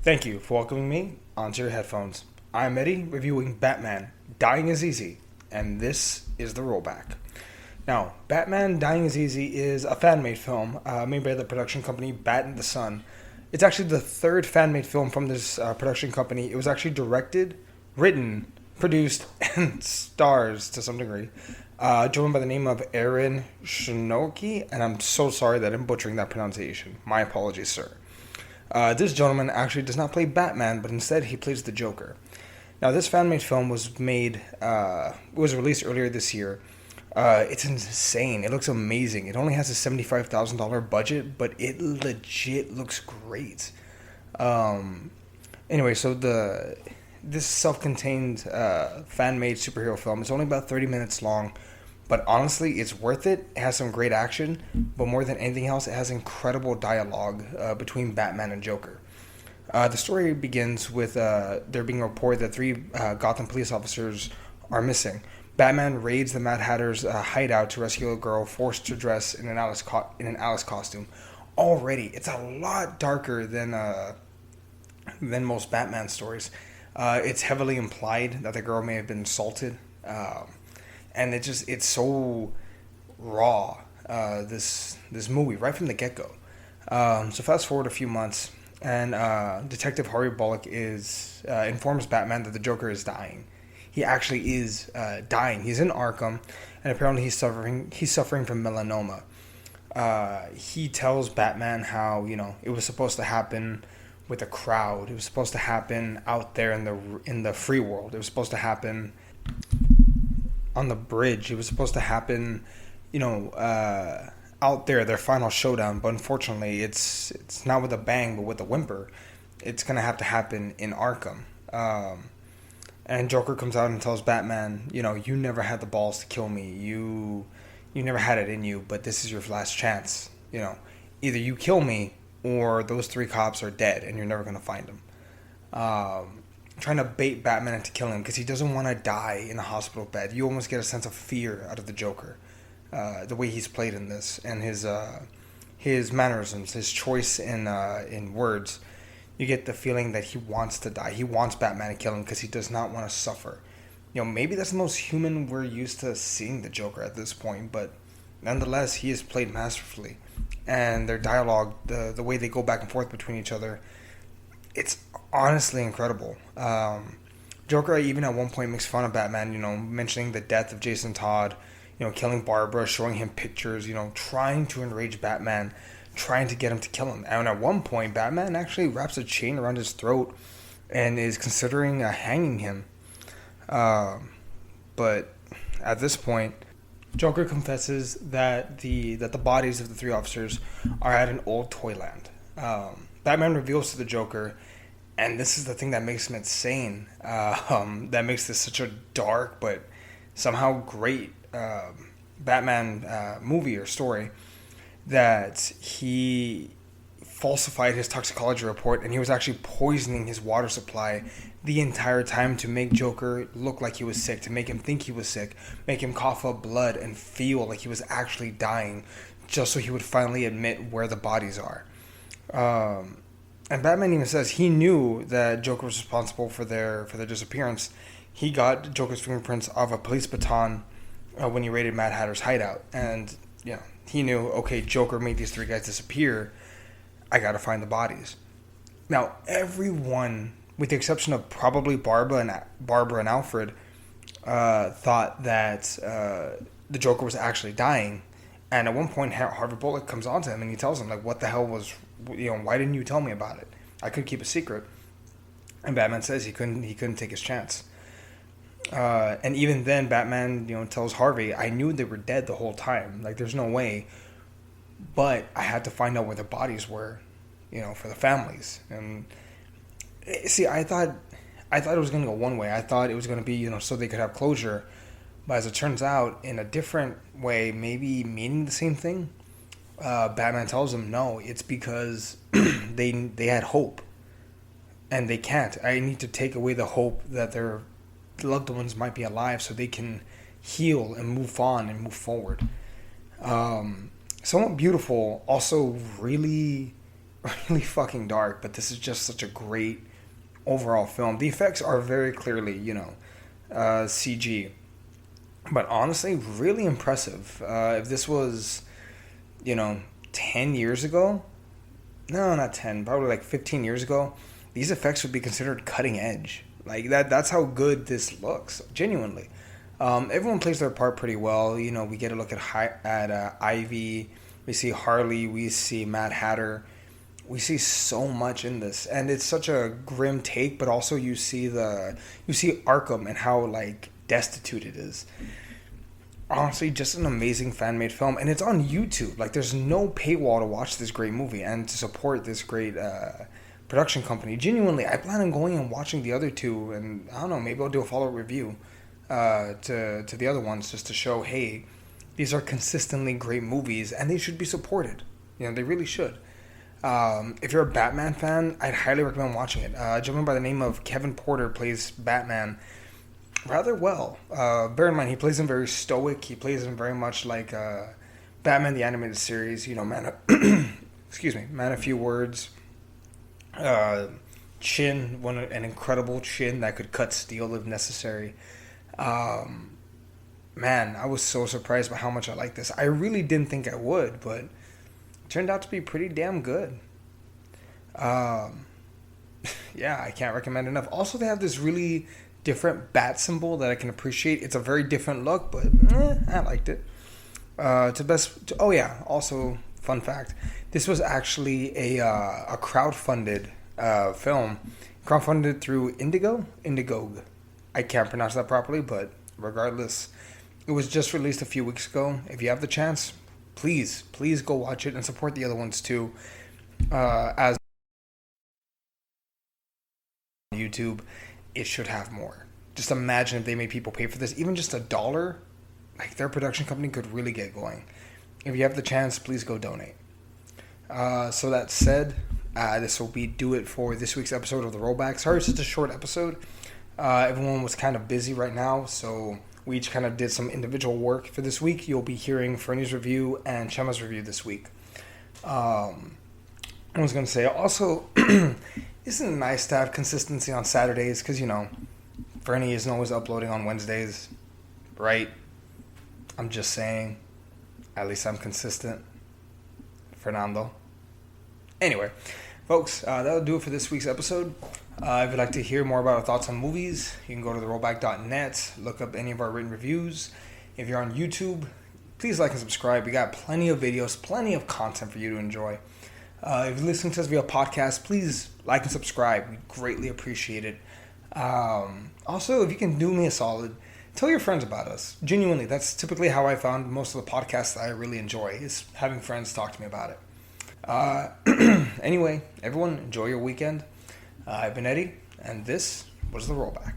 Thank you for welcoming me onto your headphones. I'm Eddie, reviewing Batman Dying is Easy, and this is the rollback. Now, Batman Dying is Easy is a fan made film made by the production company Bat in the Sun. It's actually the third fan made film from this production company. It was actually directed, written, produced, and stars to some degree. Driven by the name of Aaron Shinoki, and I'm so sorry that I'm butchering that pronunciation. My apologies, sir. This gentleman actually does not play Batman, but instead he plays the Joker. Now, this fan-made film was released earlier this year. It's insane. It looks amazing. It only has a $75,000 budget, but it legit looks great. Anyway, so this self-contained fan-made superhero film is only about 30 minutes long. But honestly, it's worth it. It has some great action, but more than anything else, it has incredible dialogue between Batman and Joker. The story begins with there being a report that three Gotham police officers are missing. Batman raids the Mad Hatter's hideout to rescue a girl forced to dress in an Alice costume. Already, it's a lot darker than most Batman stories. It's heavily implied that the girl may have been assaulted. And it's so raw, this movie right from the get-go. So fast forward a few months, and Detective Harvey Bullock informs Batman that the Joker is dying. He actually is dying. He's in Arkham, and apparently he's suffering from melanoma. He tells Batman how it was supposed to happen with a crowd. It was supposed to happen out there in the free world. It was supposed to happen on the bridge. It was supposed to happen, out there, their final showdown. But unfortunately, it's not with a bang, but with a whimper. It's gonna have to happen in Arkham. And Joker comes out and tells Batman, you never had the balls to kill me. You never had it in you, but this is your last chance. Either you kill me or those three cops are dead, and you're never gonna find them. Trying to bait Batman into killing him because he doesn't want to die in a hospital bed. You almost get a sense of fear out of the Joker, the way he's played in this, and his mannerisms, his choice in words. You get the feeling that he wants to die. He wants Batman to kill him because he does not want to suffer. Maybe that's the most human we're used to seeing the Joker at this point, but nonetheless, he is played masterfully, and their dialogue, the way they go back and forth between each other, it's honestly incredible. Joker even at one point makes fun of Batman, mentioning the death of Jason Todd, killing Barbara, showing him pictures, trying to enrage Batman, trying to get him to kill him. And at one point, Batman actually wraps a chain around his throat and is considering hanging him. But at this point, Joker confesses that the bodies of the three officers are at an old toyland. Batman reveals to the Joker, and this is the thing that makes him insane, that makes this such a dark but somehow great Batman movie or story, that he falsified his toxicology report and he was actually poisoning his water supply the entire time to make Joker look like he was sick, to make him think he was sick, make him cough up blood and feel like he was actually dying, just so he would finally admit where the bodies are. And Batman even says he knew that Joker was responsible for their disappearance. He got Joker's fingerprints off a police baton when he raided Mad Hatter's hideout, and he knew, okay, Joker made these three guys disappear. I gotta find the bodies. Now, everyone, with the exception of probably Barbara and Alfred, thought that the Joker was actually dying. And at one point, Harvey Bullock comes on to him and he tells him, like, what the hell was, why didn't you tell me about it? I could keep a secret. And Batman says he couldn't take his chance. And even then, Batman, tells Harvey, I knew they were dead the whole time. Like, there's no way. But I had to find out where the bodies were, for the families. And see, I thought it was going to go one way. I thought it was going to be, so they could have closure. But as it turns out, in a different way, maybe meaning the same thing, Batman tells him, no, it's because they had hope. And they can't. I need to take away the hope that their loved ones might be alive so they can heal and move on and move forward. Somewhat beautiful, also really really fucking dark, but this is just such a great overall film. The effects are very clearly, CG, but honestly, really impressive. If this was, you know, 10 years ago, no, not 10, probably like 15 years ago, these effects would be considered cutting edge. Like that's how good this looks, genuinely. Everyone plays their part pretty well. You know, we get a look at Ivy, we see Harley, we see Mad Hatter. We see so much in this, and it's such a grim take, but also you see Arkham and how like destitute it is. Honestly, just an amazing fan made film, and it's on YouTube. Like, there's no paywall to watch this great movie and to support this great production company. Genuinely, I plan on going and watching the other two, and I don't know, maybe I'll do a follow up review to the other ones just to show, hey, these are consistently great movies, and they should be supported. You know, they really should. If you're a Batman fan, I'd highly recommend watching it. A gentleman by the name of Kevin Porter plays Batman rather well. Bear in mind, he plays him very stoic. He plays him very much like Batman the Animated Series. You know, man, a few words. An incredible chin that could cut steel if necessary. Man, I was so surprised by how much I like this. I really didn't think I would, but it turned out to be pretty damn good. Yeah, I can't recommend enough. Also, they have this really different bat symbol that I can appreciate. It's a very different look, but I liked it. Oh yeah, also fun fact: this was actually a crowdfunded film, crowdfunded through Indiegogo. I can't pronounce that properly, but regardless, it was just released a few weeks ago. If you have the chance, please go watch it and support the other ones too. As YouTube, it should have more. Just imagine if they made people pay for this, even just $1. Like, their production company could really get going. If you have the chance, please go donate. So that said, this will do it for this week's episode of The Rollback. Sorry, it's just a short episode. Everyone was kind of busy right now, so we each kind of did some individual work for this week. You'll be hearing Fernie's review and Chema's review this week. I was going to say, also, isn't it nice to have consistency on Saturdays? Because, you know, Fernie isn't always uploading on Wednesdays, right? I'm just saying, at least I'm consistent. Fernando. Anyway, folks, that'll do it for this week's episode. If you'd like to hear more about our thoughts on movies, you can go to therollback.net, look up any of our written reviews. If you're on YouTube, please like and subscribe. We got plenty of videos, plenty of content for you to enjoy. If you're listening to us via podcast, please like and subscribe. We greatly appreciate it. Also, if you can do me a solid, tell your friends about us. Genuinely, that's typically how I found most of the podcasts that I really enjoy, is having friends talk to me about it. Anyway, everyone, enjoy your weekend. I've been Eddie, and this was The Rollback.